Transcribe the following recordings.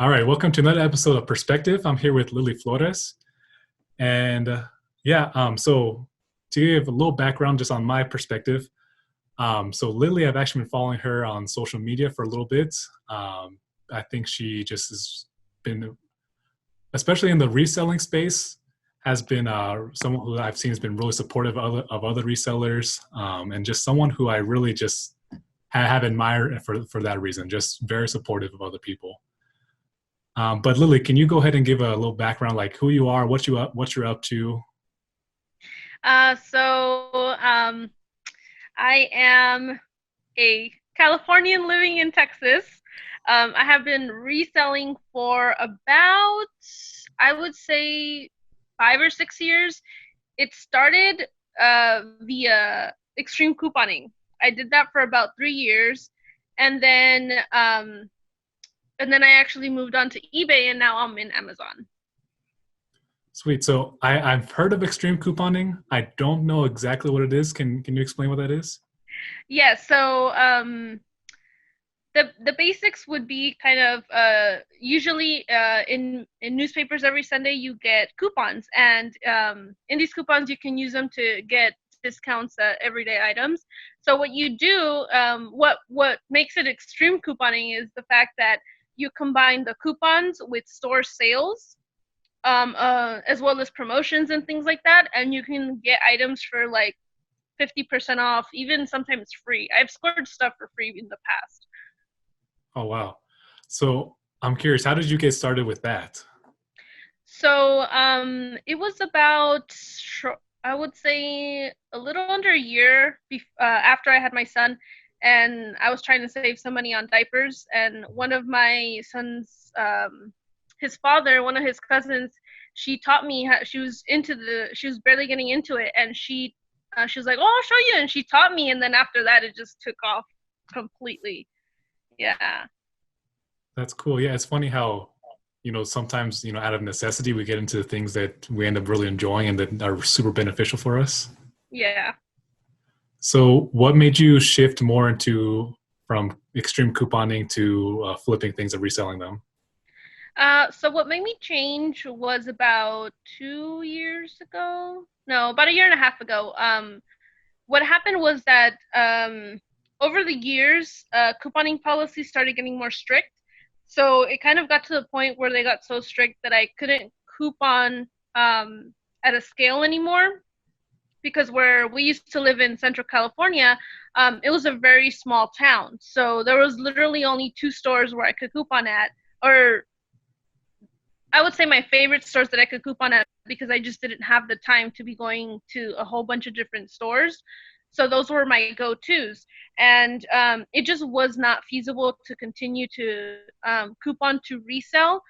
All right, welcome to another episode of Perspective. I'm here with Lily Flores, and so to give a little background just on my perspective, so Lily, I've actually been following her on social media for a little bit. I think she just has been, especially in the reselling space, has been someone who I've seen has been really supportive of other resellers, and just someone who I really just have admired for that reason. Just very supportive of other people. But Lily, can you go ahead and give a little background, like who you are, what you're up to? So I am a Californian living in Texas. I have been reselling for about, I would say, 5 or 6 years. It started via extreme couponing. I did that for about 3 years, and then I actually moved on to eBay, and now I'm in Amazon. Sweet. So I've heard of extreme couponing. I don't know exactly what it is. Can you explain what that is? Yeah, so the basics would be kind of usually in newspapers every Sunday you get coupons, and in these coupons you can use them to get discounts at everyday items. So what you do, what makes it extreme couponing is the fact that you combine the coupons with store sales, as well as promotions and things like that, and you can get items for like 50% off, even sometimes free. I've scored stuff for free in the past. Oh wow. So I'm curious, how did you get started with that? So it was about, I would say, a little under a year after I had my son, and I was trying to save some money on diapers. And one of my son's, his father, one of his cousins, she taught me how. She was barely getting into it, and she was like, "Oh, I'll show you," and she taught me. And then after that, it just took off completely. Yeah. That's cool. Yeah, it's funny how, sometimes, out of necessity, we get into things that we end up really enjoying and that are super beneficial for us. Yeah. So what made you shift more into from extreme couponing to flipping things and reselling them? So what made me change was about 2 years ago. No, about a year and a half ago. What happened was that over the years, couponing policies started getting more strict. So it kind of got to the point where they got so strict that I couldn't coupon at a scale anymore, because where we used to live in Central California, it was a very small town. So there was literally only two stores where I could coupon at, or I would say my favorite stores that I could coupon at, because I just didn't have the time to be going to a whole bunch of different stores. So those were my go-tos. And it just was not feasible to continue to coupon to resell.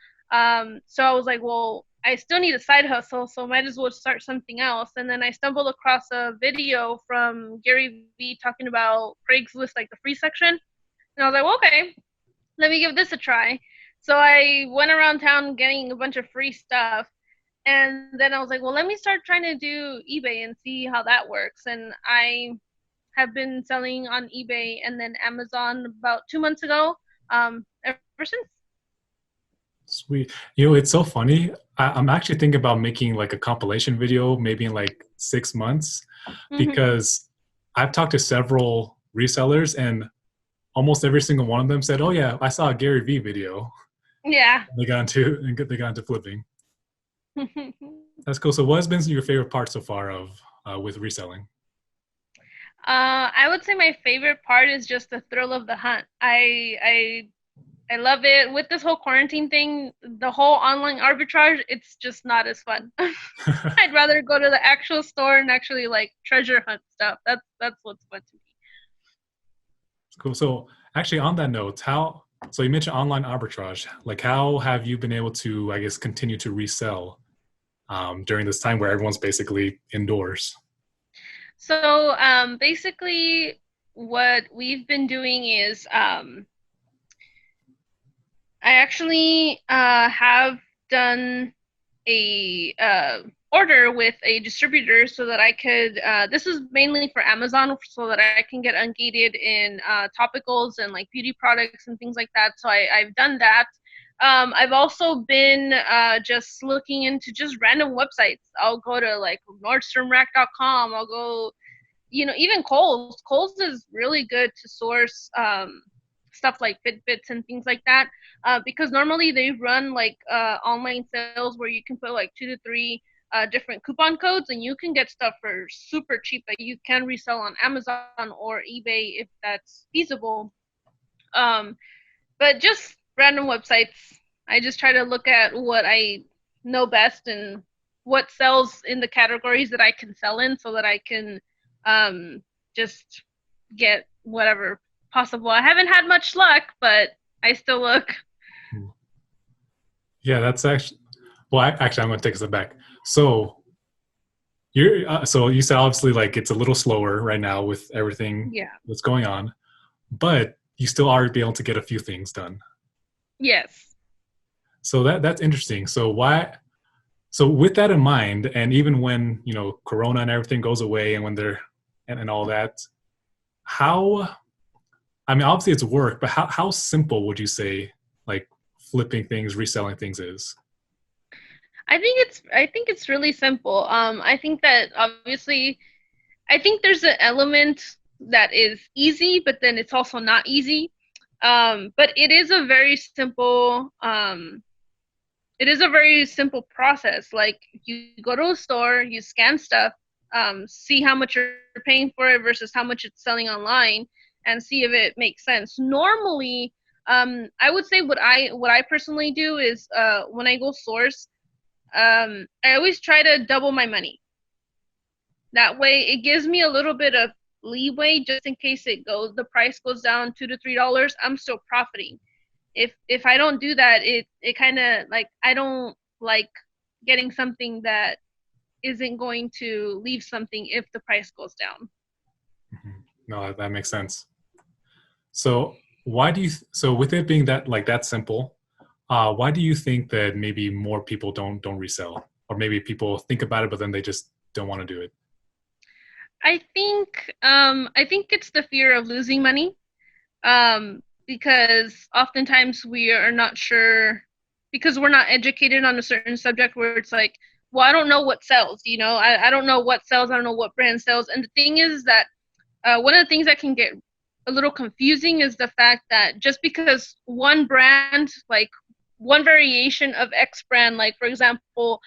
So I was like, well, I still need a side hustle, so might as well start something else. And then I stumbled across a video from Gary Vee talking about Craigslist, like the free section. And I was like, well, okay, let me give this a try. So I went around town getting a bunch of free stuff. And then I was like, well, let me start trying to do eBay and see how that works. And I have been selling on eBay and then Amazon about 2 months ago, ever since. Sweet. It's so funny. I'm actually thinking about making like a compilation video, maybe in like 6 months, Mm-hmm. because I've talked to several resellers and almost every single one of them said, "Oh yeah, I saw a Gary Vee video." Yeah. They got into flipping. That's cool. So, what has been your favorite part so far of with reselling? I would say my favorite part is just the thrill of the hunt. I love it. With this whole quarantine thing, the whole online arbitrage, it's just not as fun. I'd rather go to the actual store and actually like treasure hunt stuff. That's what's fun to me. Cool. So, actually, on that note, so you mentioned online arbitrage. Like, how have you been able to, I guess, continue to resell during this time where everyone's basically indoors? So basically, what we've been doing is I actually have done a order with a distributor so that I could. This is mainly for Amazon, so that I can get ungated in topicals and like beauty products and things like that. So I've done that. I've also been just looking into just random websites. I'll go to like nordstromrack.com. I'll go, even Kohl's. Kohl's is really good to source stuff like Fitbits and things like that, because normally they run like online sales where you can put like 2 to 3 different coupon codes, and you can get stuff for super cheap that you can resell on Amazon or eBay if that's feasible. Um, but just random websites. I just try to look at what I know best and what sells in the categories that I can sell in, so that I can just get whatever possible. I haven't had much luck, but I still look. Yeah, that's actually. Well, actually, I'm going to take a step back. So so you said obviously like it's a little slower right now with everything Yeah. that's going on, but you still are be able to get a few things done. Yes. So that's interesting. So why? So with that in mind, and even when Corona and everything goes away, and when they're and all that, how? I mean, obviously it's work, but how simple would you say like flipping things, reselling things is? I think it's really simple. I think that obviously I think there's an element that is easy, but then it's also not easy. But it is a very simple process. Like, you go to a store, you scan stuff, see how much you're paying for it versus how much it's selling online, and see if it makes sense. Normally, I would say what I personally do is when I go source, I always try to double my money. That way, it gives me a little bit of leeway just in case the price goes down $2 to $3. I'm still profiting. If I don't do that, it kind of like, I don't like getting something that isn't going to leave something if the price goes down. No, that makes sense. So why do you? So with it being that simple, why do you think that maybe more people don't resell, or maybe people think about it but then they just don't want to do it? I think it's the fear of losing money, because oftentimes we are not sure, because we're not educated on a certain subject, where it's like, well, I don't know what sells, I don't know what sells, I don't know what brand sells. And the thing is that one of the things that can get a little confusing is the fact that just because one brand, like one variation of X brand, like for example,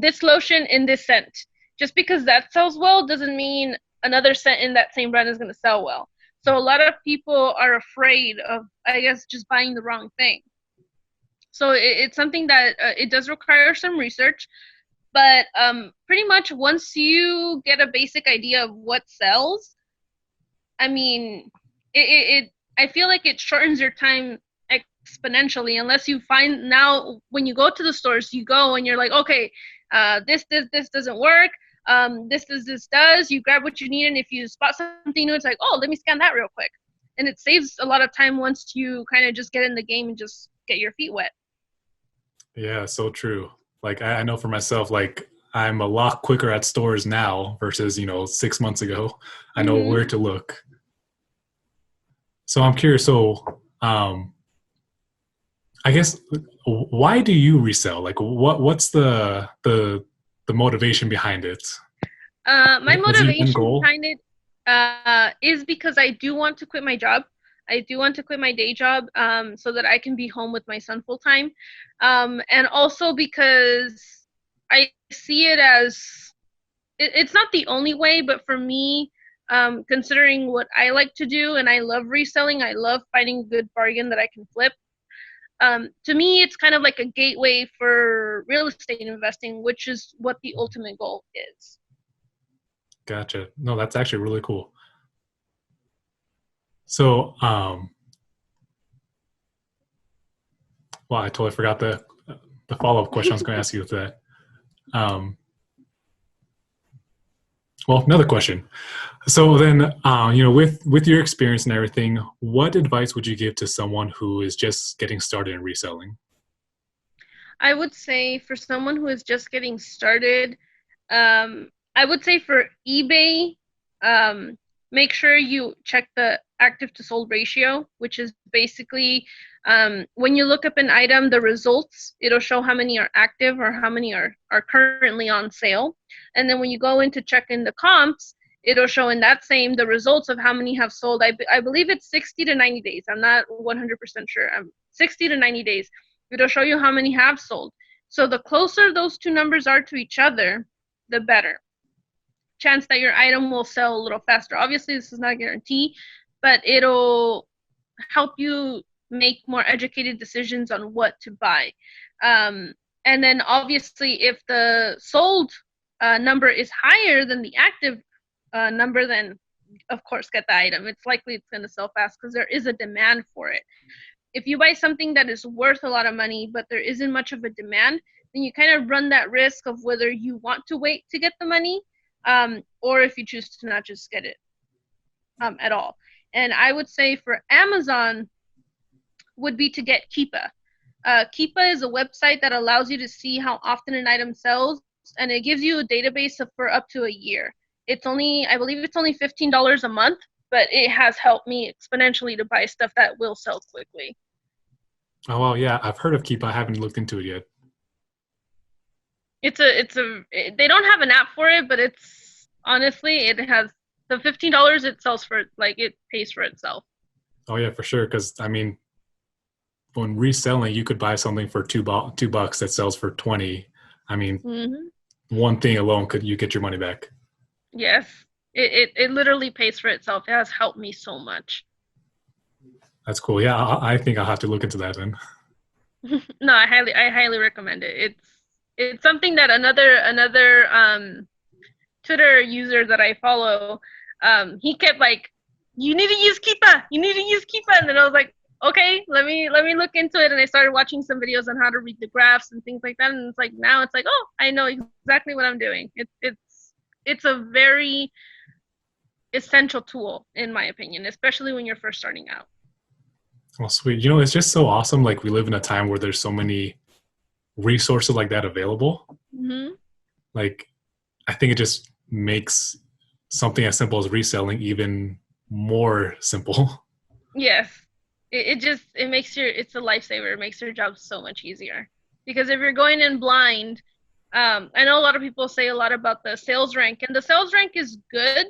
this lotion in this scent, just because that sells well doesn't mean another scent in that same brand is going to sell well. So a lot of people are afraid of, I guess, just buying the wrong thing. So it's something that it does require some research, but pretty much once you get a basic idea of what sells, I mean, I feel like it shortens your time exponentially, unless you find, now when you go to the stores, you go and you're like, okay, this doesn't work. This does. You grab what you need, and if you spot something new, it's like, oh, let me scan that real quick, and it saves a lot of time once you kind of just get in the game and just get your feet wet. Yeah, so true. Like I know for myself, like I'm a lot quicker at stores now versus 6 months ago. I know Mm-hmm. where to look. So I'm curious. So I guess why do you resell? Like what's the motivation behind it? My Is your end motivation goal? behind it is because I do want to quit my job. I do want to quit my day job, so that I can be home with my son full time. And also because I see it as, it's not the only way, but for me, considering what I like to do, and I love reselling, I love finding a good bargain that I can flip. To me, it's kind of like a gateway for real estate investing, which is what the ultimate goal is. Gotcha. No, that's actually really cool. So well, I totally forgot the follow up question I was going to ask you with that. Um, well, another question. So then, with your experience and everything, what advice would you give to someone who is just getting started in reselling? I would say for someone who is just getting started, I would say for eBay, um, make sure you check the active to sold ratio, which is basically When you look up an item, the results, it'll show how many are active or how many are currently on sale. And then when you go in to check in the comps, it'll show in that same the results of how many have sold. I believe it's 60 to 90 days. I'm not 100% sure. 60 to 90 days. It'll show you how many have sold. So the closer those two numbers are to each other, the better chance that your item will sell a little faster. Obviously, this is not a guarantee, but it'll help you make more educated decisions on what to buy. And then obviously, if the sold number is higher than the active number, then of course get the item. It's likely it's going to sell fast because there is a demand for it. If you buy something that is worth a lot of money, but there isn't much of a demand, then you kind of run that risk of whether you want to wait to get the money, or if you choose to not just get it at all. And I would say for Amazon would be to get Keepa. Keepa is a website that allows you to see how often an item sells, and it gives you a database for up to a year. It's only, I believe it's only $15 a month, but it has helped me exponentially to buy stuff that will sell quickly. Oh, well, yeah, I've heard of Keep. I haven't looked into it yet. They don't have an app for it, but it's honestly, it has the $15 it sells for, like, it pays for itself. Oh yeah, for sure. Because I mean, when reselling, you could buy something for $2 that sells for 20. I mean, one thing alone could you get your money back. Yes, it literally pays for itself. It has helped me so much. That's cool. Yeah, I think I'll have to look into that then. No, I highly recommend it. It's something that another Twitter user that I follow, he kept like, you need to use Keepa. You need to use Keepa. And then I was like, okay, let me look into it. And I started watching some videos on how to read the graphs and things like that. And it's like, now it's like, oh, I know exactly what I'm doing. It's a very essential tool, in my opinion, especially when you're first starting out. Well, sweet. You know, it's just so awesome. Like, we live in a time where there's so many resources like that available. Mm-hmm. Like, I think it just makes something as simple as reselling even more simple. Yes. It makes it's a lifesaver. It makes your job so much easier. Because if you're going in blind, I know a lot of people say a lot about the sales rank, and the sales rank is good,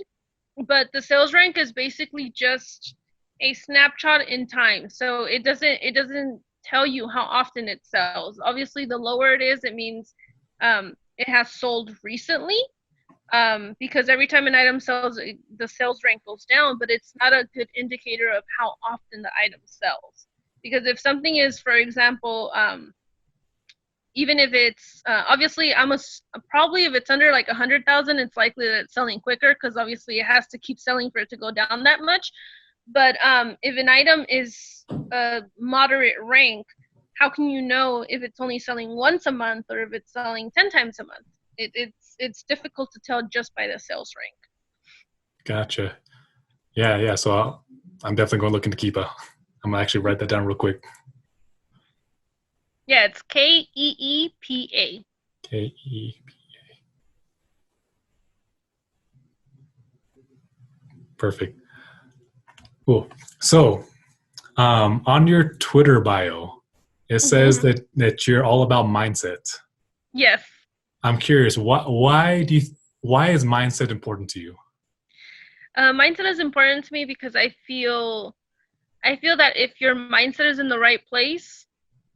but the sales rank is basically just a snapshot in time. So it doesn't tell you how often it sells. Obviously, the lower it is, it means it has sold recently, because every time an item sells, the sales rank goes down, but it's not a good indicator of how often the item sells. Because if something is, for example, even if it's obviously, probably if it's under like 100,000, it's likely that it's selling quicker, because obviously it has to keep selling for it to go down that much. But if an item is a moderate rank, how can you know if it's only selling once a month or if it's selling 10 times a month? It's difficult to tell just by the sales rank. Gotcha. Yeah. So I'm definitely going to look into Keepa. I'm going to actually write that down real quick. Yeah, it's Keepa. Keepa. Perfect. Cool. So, on your Twitter bio, it says that you're all about mindset. Yes. I'm curious, why is mindset important to you? Mindset is important to me because I feel that if your mindset is in the right place,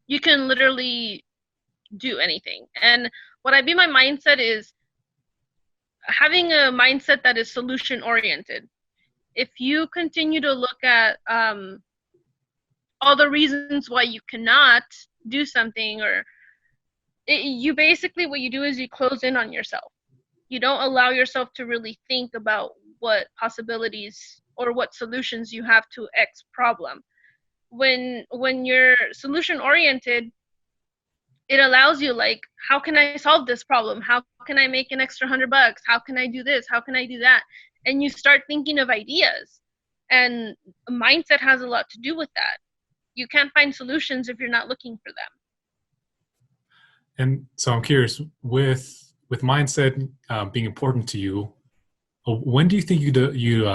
you can literally do anything. And what I mean by mindset is having a mindset that is solution oriented. If you continue to look at all the reasons why you cannot do something, or you basically, what you do is you close in on yourself. You don't allow yourself to really think about what possibilities or what solutions you have to X problem. When you're solution oriented, it allows you, like, how can I solve this problem? How can I make an extra $100? How can I do this? How can I do that? And you start thinking of ideas. And mindset has a lot to do with that. You can't find solutions if you're not looking for them. And so I'm curious, with mindset being important to you, when do you think you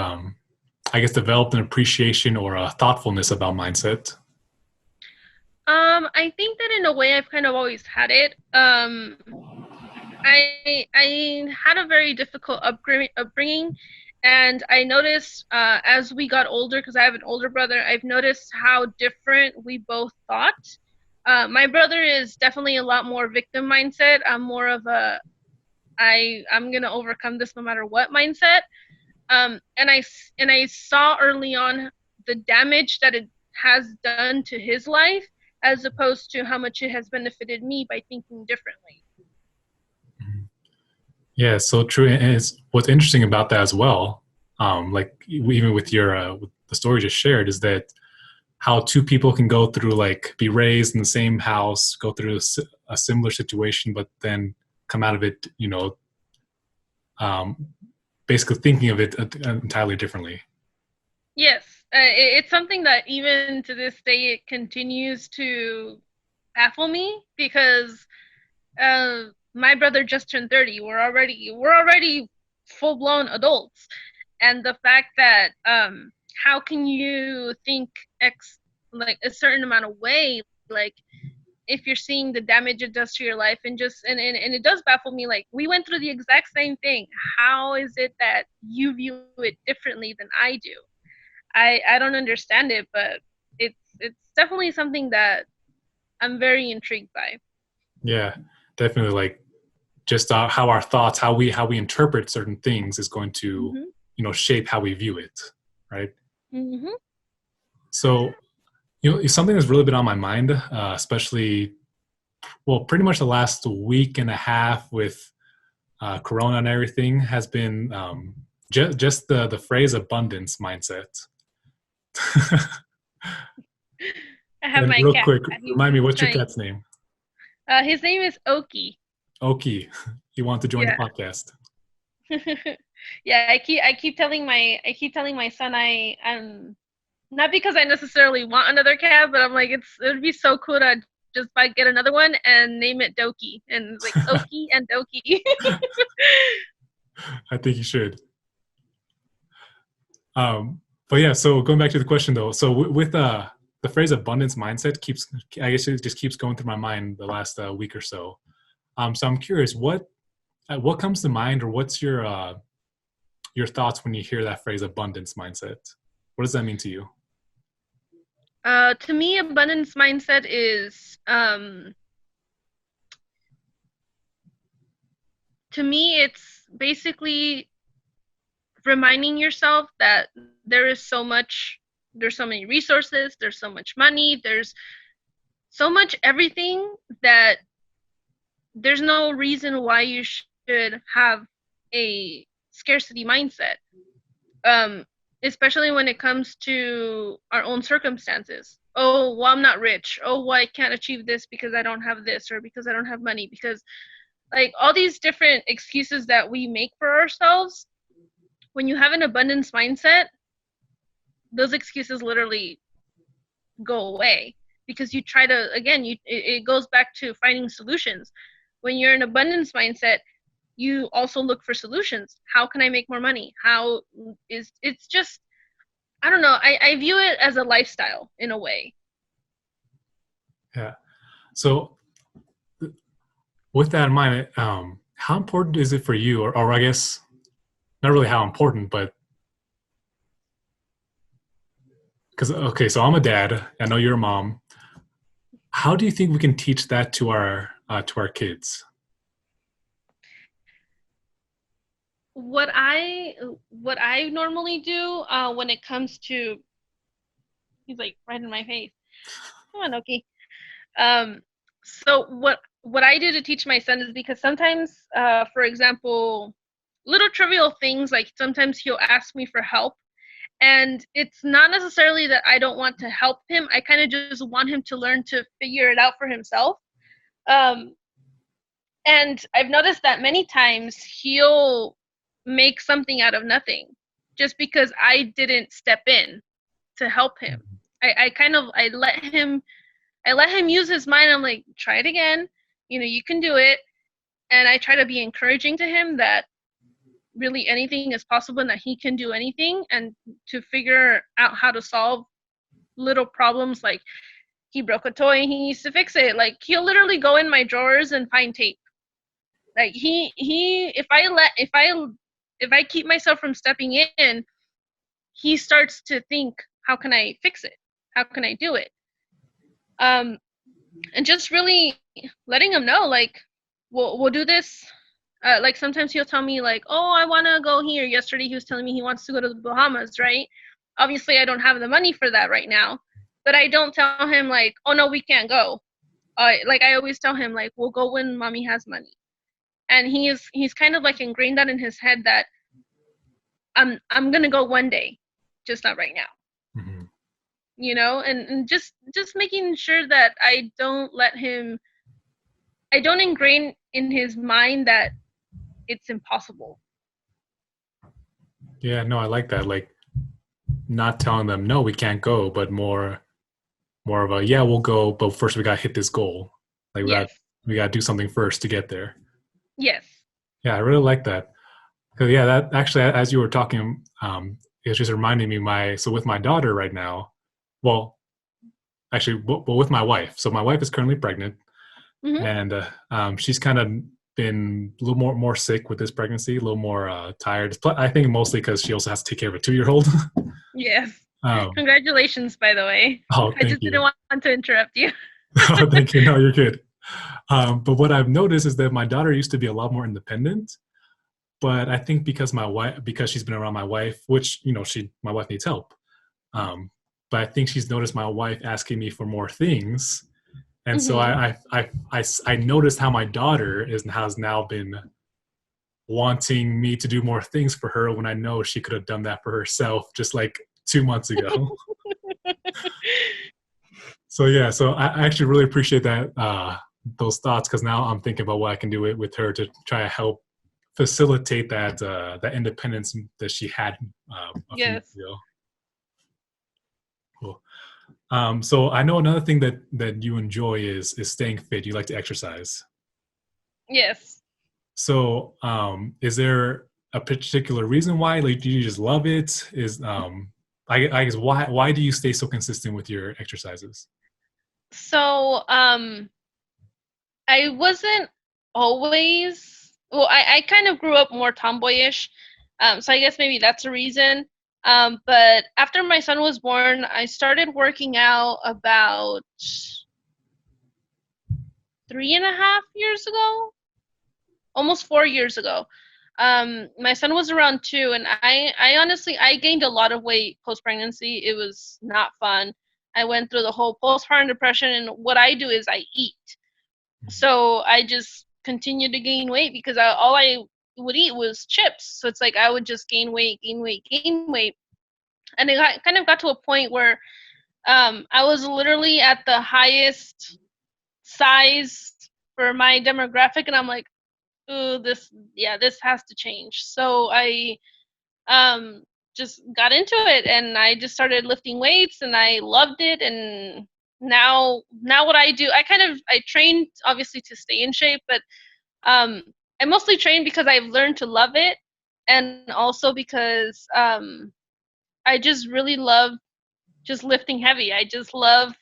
I guess developed an appreciation or a thoughtfulness about mindset? I think that in a way I've kind of always had it. I had a very difficult upbringing, and I noticed as we got older, because I have an older brother, I've noticed how different we both thought. My brother is definitely a lot more victim mindset. I'm more of a I'm gonna overcome this no matter what mindset. And I saw early on the damage that it has done to his life, as opposed to how much it has benefited me by thinking differently. Yeah, so true. And it's what's interesting about that as well. Like even with your with the story just shared, is that how two people can go through like be raised in the same house, go through a similar situation, but then come out of it, um, basically thinking of it entirely differently. Yes, it's something that even to this day it continues to baffle me because my brother just turned 30. We're already full blown adults, and the fact that how can you think x like a certain amount of way, like if you're seeing the damage it does to your life, and just and it does baffle me, like we went through the exact same thing. How is it that you view it differently than I do? I don't understand it, but it's definitely something that I'm very intrigued by. Yeah, definitely. Like just how our thoughts, how we interpret certain things is going to, Mhm. shape how we view it, right? Mhm. So, something that's really been on my mind, especially, well, pretty much the last week and a half with Corona and everything, has been just the phrase abundance mindset. I have And my real cat. quick, remind me, He's what's your trying. cat's name? His name is Oki. Oki. You want to join the Yeah. podcast? Yeah, I keep telling my son I'm not because I necessarily want another cat, but I'm like it would be so cool to just like get another one and name it Doki, and it's like Oki and Doki. I think you should. But yeah, so going back to the question though, so with the phrase abundance mindset keeps, I guess it just keeps going through my mind the last week or so. So I'm curious, what comes to mind, or what's your thoughts when you hear that phrase abundance mindset? What does that mean to you? To me, abundance mindset is to me it's basically reminding yourself that there is so much, there's so many resources, there's so much money, there's so much everything, that there's no reason why you should have a scarcity mindset. Um, Especially when it comes to our own circumstances. Oh, well, I'm not rich. Oh, well, I can't achieve this because I don't have this, or because I don't have money, because like all these different excuses that we make for ourselves. When you have an abundance mindset, those excuses literally go away, because you try to, again, it goes back to finding solutions. When you're in abundance mindset, you also look for solutions. How can I make more money? How is it's just, I don't know, I view it as a lifestyle in a way. Yeah. So with that in mind, how important is it for you, or I guess not really how important, but because okay, so I'm a dad. I know you're a mom. How do you think we can teach that to our kids? What I normally do when it comes to, he's like right in my face, come on, Oki. So what I do to teach my son is, because sometimes, for example, little trivial things, like sometimes he'll ask me for help, and it's not necessarily that I don't want to help him. I kind of just want him to learn to figure it out for himself. Um, and I've noticed that many times he'll make something out of nothing, just because I didn't step in to help him. I kind of I let him use his mind. I'm like, try it again. You can do it. And I try to be encouraging to him that really anything is possible, and that he can do anything, and to figure out how to solve little problems, like he broke a toy and he needs to fix it. Like he'll literally go in my drawers and find tape. Like he if I keep myself from stepping in, he starts to think, how can I fix it? How can I do it? And just really letting him know, like, we'll do this. Like sometimes he'll tell me like, oh, I want to go here. Yesterday he was telling me he wants to go to the Bahamas, right? Obviously I don't have the money for that right now, but I don't tell him like, oh no, we can't go. Like I always tell him like, we'll go when mommy has money. And he's kind of like ingrained that in his head that I'm gonna go one day, just not right now. Mm-hmm. You know, and just making sure that I don't ingrain in his mind that it's impossible. Yeah, no, I like that. Like not telling them no, we can't go, but more of a yeah, we'll go, but first we gotta hit this goal. Like Yes. we gotta do something first to get there. Yes. Yeah, I really like that. Cause yeah, that actually, as you were talking, it's just reminding me so with my daughter right now, well, actually, well, with my wife. So my wife is currently pregnant, Mm-hmm. and she's kind of been a little more sick with this pregnancy, a little more tired. I think mostly because she also has to take care of a 2-year-old. Yes. um, Congratulations, by the way. oh, I thank just didn't you. want to interrupt you. Oh, thank you. No, you're good. But what I've noticed is that my daughter used to be a lot more independent. But I think because she's been around my wife, which my wife needs help. Um, but I think she's noticed my wife asking me for more things, and so Mm-hmm. I noticed how my daughter has now been wanting me to do more things for her when I know she could have done that for herself just like 2 months ago. So yeah, so I actually really appreciate that those thoughts because now I'm thinking about what I can do with her to try to help facilitate that independence that she had a few Yes. months ago. Cool. So I know another thing that you enjoy is staying fit. You like to exercise. Yes. So is there a particular reason why? Like, do you just love it? I guess why do you stay so consistent with your exercises? So, I wasn't always, well, I kind of grew up more tomboyish. So I guess maybe that's a reason. But after my son was born, I started working out about 3.5 years ago, almost 4 years ago. My son was around 2, and I honestly, I gained a lot of weight post pregnancy. It was not fun. I went through the whole postpartum depression, and what I do is I eat. So I just continued to gain weight because all I would eat was chips. So it's like I would just gain weight, gain weight, gain weight, and kind of got to a point where I was literally at the highest size for my demographic, and I'm like, ooh, this has to change. So I um, just got into it, and I just started lifting weights, and I loved it. And now what I do, I trained obviously to stay in shape, but um, I mostly train because I've learned to love it, and also because I just really love just lifting heavy. I just love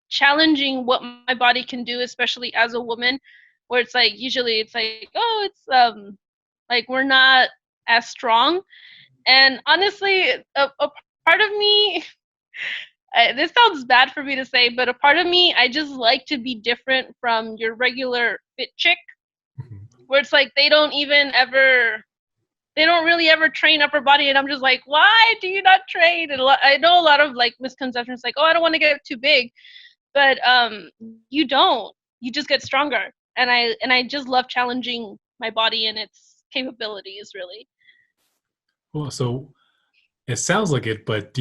challenging what my body can do, especially as a woman, where it's like usually it's like, oh, it's like we're not as strong. And honestly, a part of me, this sounds bad for me to say, but a part of me, I just like to be different from your regular fit chick, where it's like they don't really ever train upper body, and I'm just like, why do you not train? And I know a lot of like misconceptions, like, oh, I don't want to get too big, but you don't. You just get stronger, and I just love challenging my body and its capabilities, really. Well, so it sounds like it, but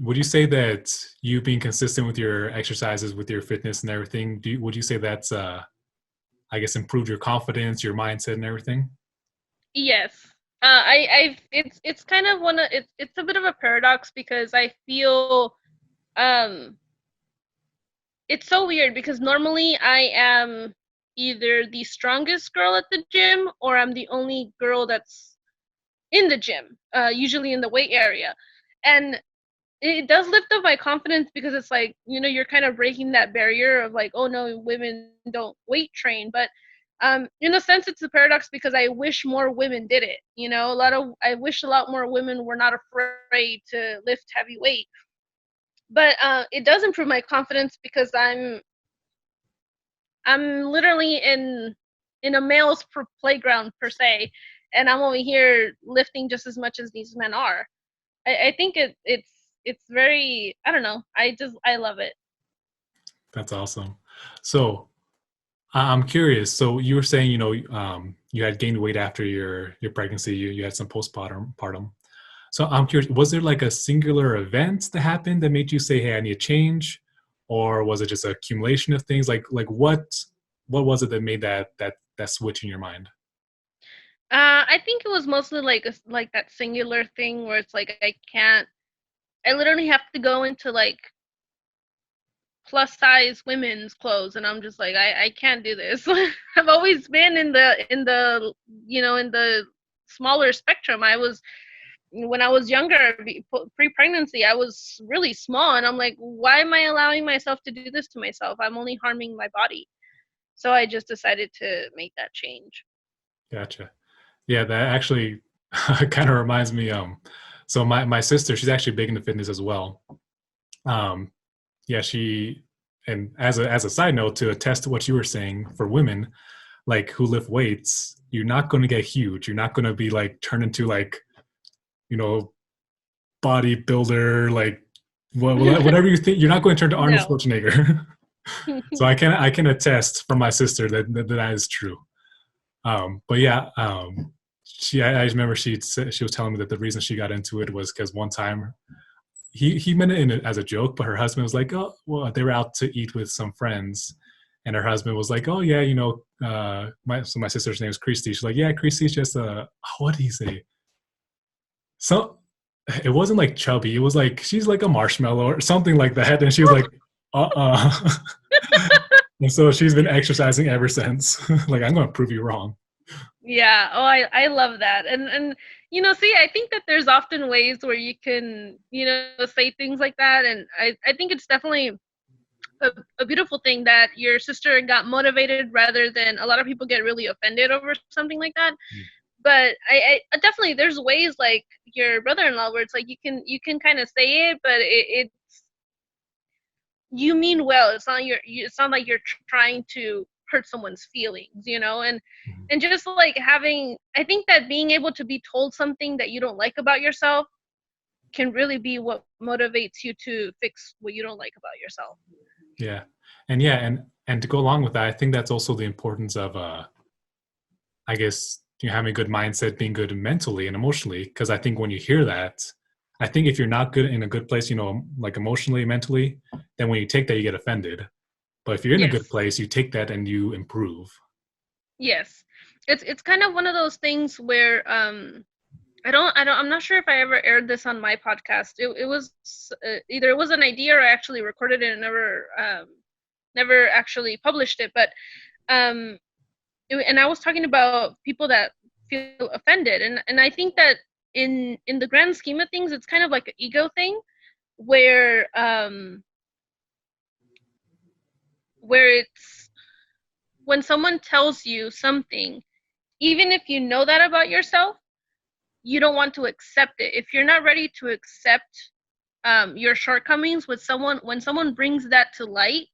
would you say that you being consistent with your exercises, with your fitness and everything, would you say that's I guess improved your confidence, your mindset, and everything? Yes. It's kind of it's a bit of a paradox because I feel um it's so weird because normally I am either the strongest girl at the gym or I'm the only girl that's in the gym, usually in the weight area. And it does lift up my confidence because it's like, you're kind of breaking that barrier of like, oh no, women don't weight train. But in a sense, it's a paradox because I wish more women did it. I wish a lot more women were not afraid to lift heavy weight. But it does improve my confidence because I'm literally in a male's playground per se, and I'm over here lifting just as much as these men are. I think it's very, I don't know. I love it. That's awesome. So I'm curious. So you were saying, you had gained weight after your pregnancy. You had some postpartum. So I'm curious, was there like a singular event that happened that made you say, "Hey, I need to change," or was it just an accumulation of things? Like what was it that made that switch in your mind? I think it was mostly like that singular thing where it's like I literally have to go into like plus size women's clothes, and I'm just like, I can't do this. I've always been in the in the smaller spectrum. When I was younger, pre-pregnancy, I was really small, and I'm like, why am I allowing myself to do this to myself? I'm only harming my body. So I just decided to make that change. Gotcha. Yeah, that actually kind of reminds me. So my sister, she's actually big into fitness as well. Um, yeah, and as a side note, to attest to what you were saying, for women like who lift weights, you're not going to get huge. You're not going to be like turned into like, you know, bodybuilder, like whatever you think. You're not going to turn to Arnold No. Schwarzenegger. So I can attest from my sister that is true. But yeah, I remember she was telling me that the reason she got into it was because one time he meant it as a joke, but her husband was like, "Oh, well, they were out to eat with some friends," and her husband was like, "Oh yeah, my sister's name is Christy." She's like, "Yeah, Christy's just what did he say? So it wasn't like chubby. It was like she's like a marshmallow or something like that." And she was like, "Uh." And so she's been exercising ever since. Like, I'm gonna prove you wrong. Yeah. Oh, I love that. And see, I think that there's often ways where you can, say things like that, and I think it's definitely a beautiful thing that your sister got motivated rather than a lot of people get really offended over something like that. But I definitely, there's ways like your brother-in-law where it's like you can kind of say it, but it's, you mean well. It's not like you're trying to hurt someone's feelings, and just like I think that being able to be told something that you don't like about yourself can really be what motivates you to fix what you don't like about yourself. Yeah. And to go along with that, I think that's also the importance of I guess having a good mindset, being good mentally and emotionally. Because I think when you hear that, I think if you're not good in a good place, like emotionally, mentally, then when you take that, you get offended. But if you're in a good Yes. place, you take that and you improve. Yes. It's kind of one of those things where I'm not sure if I ever aired this on my podcast. It was either it was an idea or I actually recorded it and never actually published it. But um, and I was talking about people that feel offended, and I think that in the grand scheme of things, it's kind of like an ego thing where it's when someone tells you something, even if you know that about yourself, you don't want to accept it. If you're not ready to accept your shortcomings with someone, when someone brings that to light,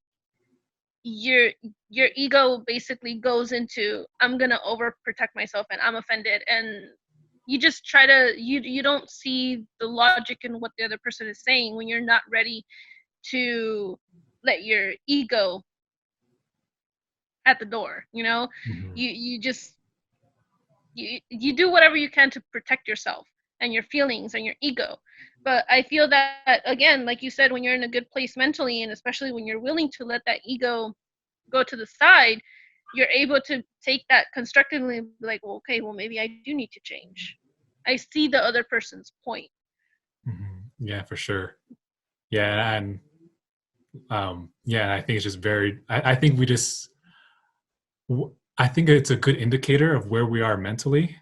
your your ego basically goes into, I'm gonna overprotect myself and I'm offended, and you just try to, you don't see the logic in what the other person is saying when you're not ready to let your ego at the door. Mhm. You just you do whatever you can to protect yourself and your feelings and your ego. But I feel that, again, like you said, when you're in a good place mentally, and especially when you're willing to let that ego go to the side, you're able to take that constructively and be like, well, okay, well, maybe I do need to change. I see the other person's point. Yeah, for sure. Yeah, and yeah, I think it's just very. I think we just. I think it's a good indicator of where we are mentally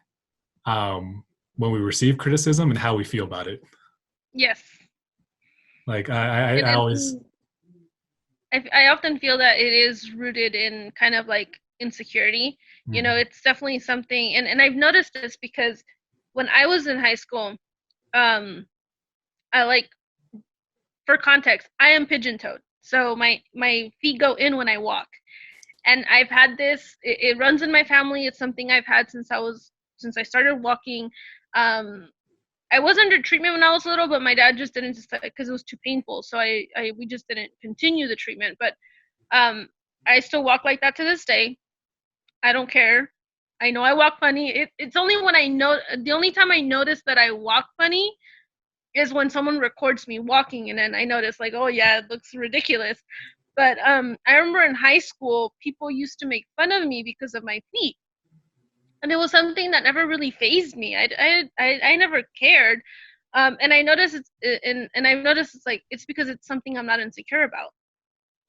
when we receive criticism and how we feel about it. Yes. Like I, I, It I is. always. I often feel that it is rooted in kind of like insecurity. You know, Mhm. it's definitely something, and I've noticed this because when I was in high school, um, I like, for context, I am pigeon-toed, so my feet go in when I walk, and I've had this. It runs in my family. It's something I've had since I started walking. Um, I was under treatment when I was little, but my dad just didn't, just because it was too painful. So I we just didn't continue the treatment. But um, I still walk like that to this day. I don't care. I know I walk funny. It's only when I know, the only time I notice that I walk funny is when someone records me walking, and then I notice like, oh yeah, it looks ridiculous. But I remember in high school, people used to make fun of me because of my feet, and it was something that never really phased me. I never cared. And I noticed and I've noticed it's like, it's because it's something I'm not insecure about.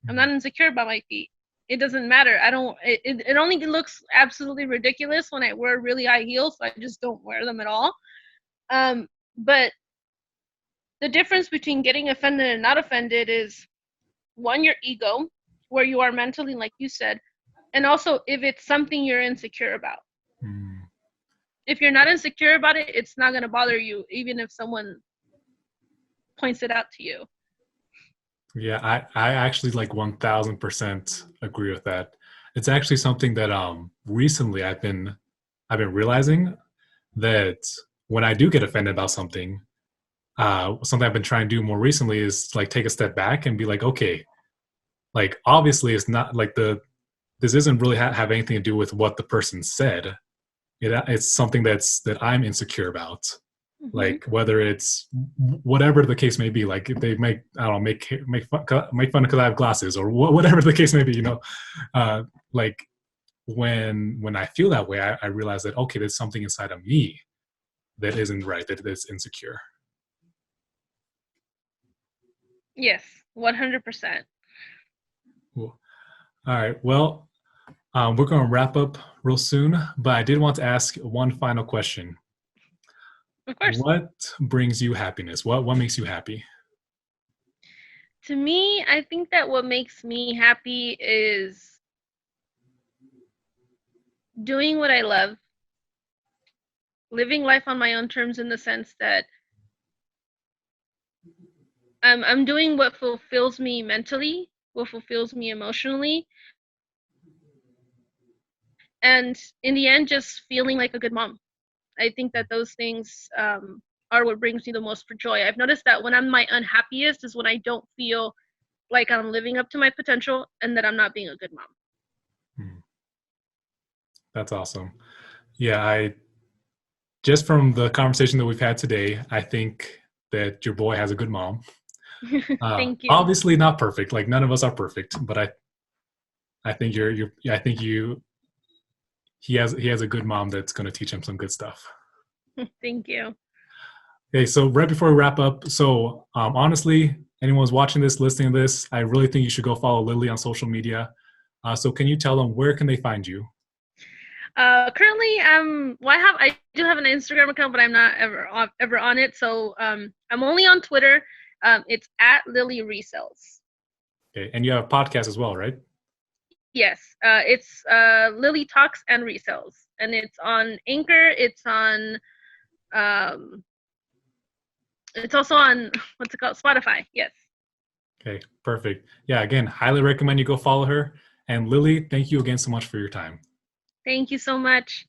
I'm not insecure about my feet. It doesn't matter. I don't. It only looks absolutely ridiculous when I wear really high heels. So I just don't wear them at all. But the difference between getting offended and not offended is, one, your ego, where you are mentally, like you said, and also if it's something you're insecure about. Mm. If you're not insecure about it, it's not gonna bother you, even if someone points it out to you. Yeah, I actually like 1000% agree with that. It's actually something that recently I've been realizing that when I do get offended about something, something I've been trying to do more recently is like take a step back and be like, okay, like obviously it's not like this isn't really have anything to do with what the person said. It's something that I'm insecure about. Hmm. Like whether it's whatever the case may be, like if they make, I don't know, make fun because I have glasses or whatever the case may be, uh, like when I feel that way, I realize that okay, there's something inside of me that isn't right, that is insecure. Yes, 100%. Cool. All right, well, we're going to wrap up real soon, but I did want to ask one final question. Of course. What brings you happiness? What makes you happy? To me, I think that what makes me happy is doing what I love, living life on my own terms, in the sense that I'm doing what fulfills me mentally, what fulfills me emotionally, and in the end, just feeling like a good mom. I think that those things are what brings me the most for joy. I've noticed that when I'm my unhappiest is when I don't feel like I'm living up to my potential and that I'm not being a good mom. Hmm, that's awesome. Yeah, I just from the conversation that we've had today, I think that your boy has a good mom. Thank you. Obviously not perfect. Like none of us are perfect, but I think I think he has a good mom that's going to teach him some good stuff. Thank you. Okay, so right before we wrap up, so honestly, anyone who's watching this, listening to this, I really think you should go follow Lily on social media. So can you tell them where can they find you? Currently, well, I do have an Instagram account, but I'm not ever on it. So I'm only on Twitter. It's at Lily Resells. Okay, and you have a podcast as well, right? Yes, it's Lily Talks and Resells, and it's on Anchor. Um, it's also on, what's it called, Spotify. Yes. Okay, perfect. Yeah, again, highly recommend you go follow her. And Lily, thank you again so much for your time. Thank you so much.